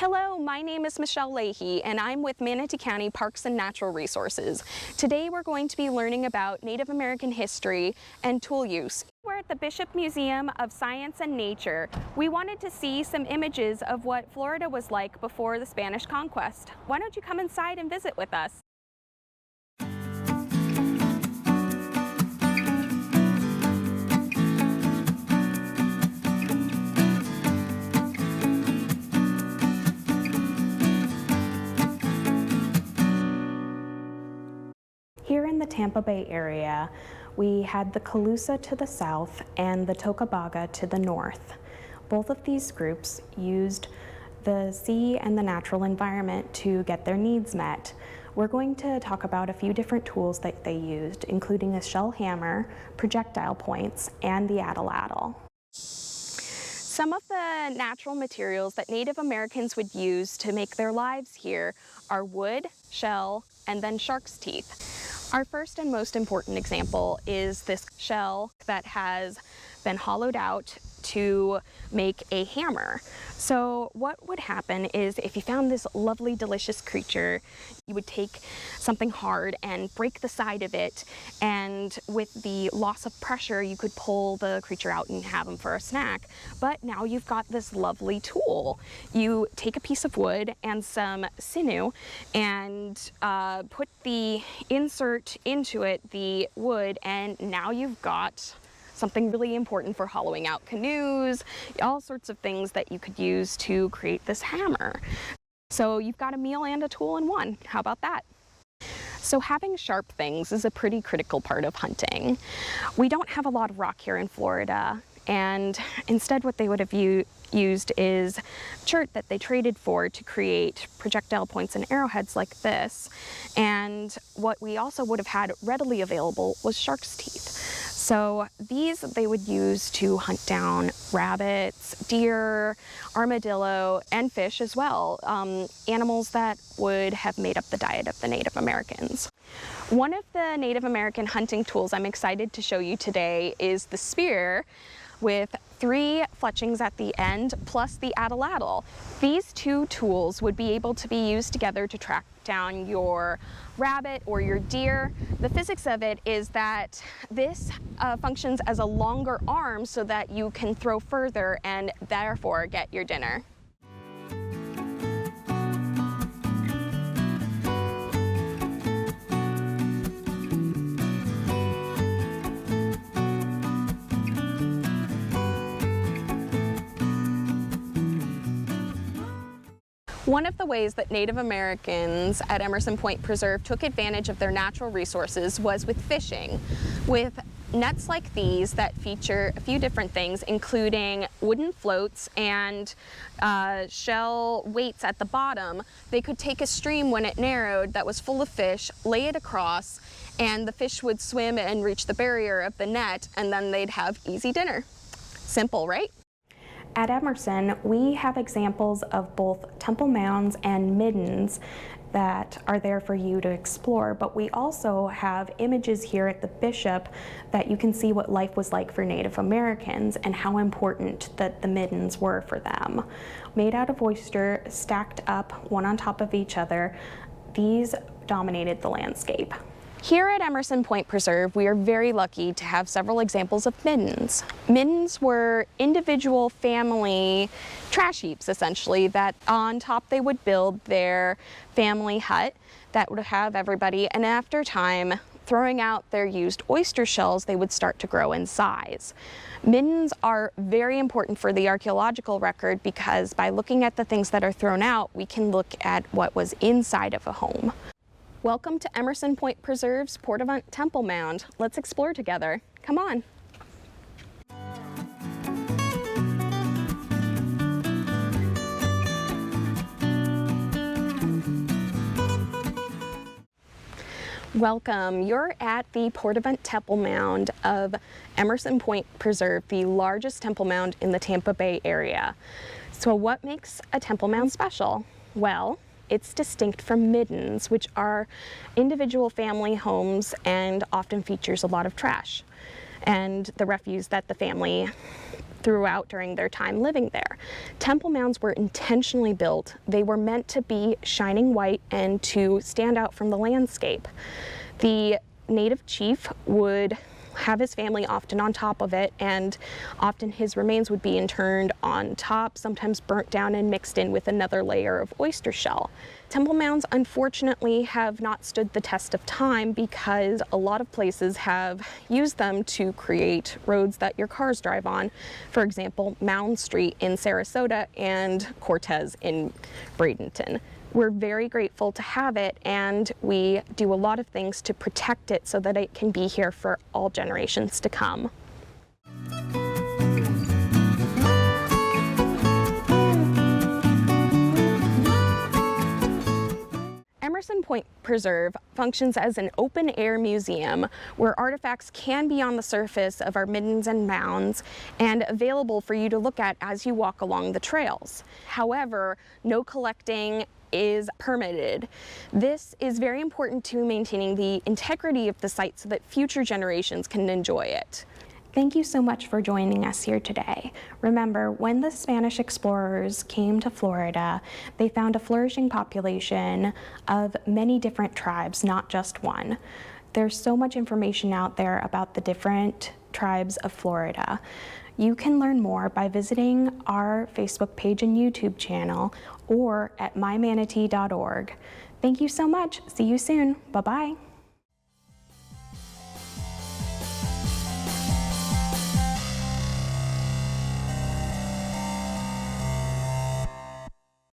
Hello, my name is Michelle Leahy and I'm with Manatee County Parks and Natural Resources. Today we're going to be learning about Native American history and tool use. We're at the Bishop Museum of Science and Nature. We wanted to see some images of what Florida was like before the Spanish conquest. Why don't you come inside and visit with us? Here in the Tampa Bay area, we had the Calusa to the south and the Tocobaga to the north. Both of these groups used the sea and the natural environment to get their needs met. We're going to talk about a few different tools that they used, including a shell hammer, projectile points, and the atlatl. Some of the natural materials that Native Americans would use to make their lives here are wood, shell, and then shark's teeth. Our first and most important example is this shell that has been hollowed out to make a hammer. So what would happen is if you found this lovely, delicious creature, you would take something hard and break the side of it, and with the loss of pressure, you could pull the creature out and have them for a snack. But now you've got this lovely tool. You take a piece of wood and some sinew and put the insert into it, the wood, and now you've got something really important for hollowing out canoes, all sorts of things that you could use to create this hammer. So you've got a meal and a tool in one. How about that? So having sharp things is a pretty critical part of hunting. We don't have a lot of rock here in Florida, and instead what they would have used is chert that they traded for to create projectile points and arrowheads like this. And what we also would have had readily available was shark's teeth. So these they would use to hunt down rabbits, deer, armadillo, and fish as well, animals that would have made up the diet of the Native Americans. One of the Native American hunting tools I'm excited to show you today is the spear, with 3 fletchings at the end plus the atlatl. These two tools would be able to be used together to track down your rabbit or your deer. The physics of it is that this functions as a longer arm so that you can throw further and therefore get your dinner. One of the ways that Native Americans at Emerson Point Preserve took advantage of their natural resources was with fishing. With nets like these that feature a few different things, including wooden floats and shell weights at the bottom, they could take a stream when it narrowed that was full of fish, lay it across, and the fish would swim and reach the barrier of the net, and then they'd have easy dinner. Simple, right? At Emerson, we have examples of both temple mounds and middens that are there for you to explore, but we also have images here at the Bishop that you can see what life was like for Native Americans and how important that the middens were for them. Made out of oyster, stacked up one on top of each other, these dominated the landscape. Here at Emerson Point Preserve, we are very lucky to have several examples of middens. Middens were individual family trash heaps, essentially, that on top they would build their family hut that would have everybody, and after time, throwing out their used oyster shells, they would start to grow in size. Middens are very important for the archaeological record because by looking at the things that are thrown out, we can look at what was inside of a home. Welcome to Emerson Point Preserve's Portavant Temple Mound. Let's explore together. Come on. Welcome. You're at the Portavant Temple Mound of Emerson Point Preserve, the largest temple mound in the Tampa Bay area. So what makes a temple mound special? Well, it's distinct from middens, which are individual family homes and often features a lot of trash. and the refuse that the family threw out during their time living there. Temple mounds were intentionally built. They were meant to be shining white and to stand out from the landscape. The native chief would have his family often on top of it, and often his remains would be interned on top, sometimes burnt down and mixed in with another layer of oyster shell. Temple mounds, unfortunately, have not stood the test of time because a lot of places have used them to create roads that your cars drive on. For example, Mound Street in Sarasota and Cortez in Bradenton. We're very grateful to have it, and we do a lot of things to protect it so that it can be here for all generations to come. Emerson Point Preserve functions as an open-air museum where artifacts can be on the surface of our middens and mounds and available for you to look at as you walk along the trails. However, no collecting is permitted. This is very important to maintaining the integrity of the site so that future generations can enjoy it. Thank you so much for joining us here today. Remember, when the Spanish explorers came to Florida, they found a flourishing population of many different tribes, not just one. There's so much information out there about the different tribes of Florida. You can learn more by visiting our Facebook page and YouTube channel or at mymanatee.org. Thank you so much. See you soon. Bye-bye.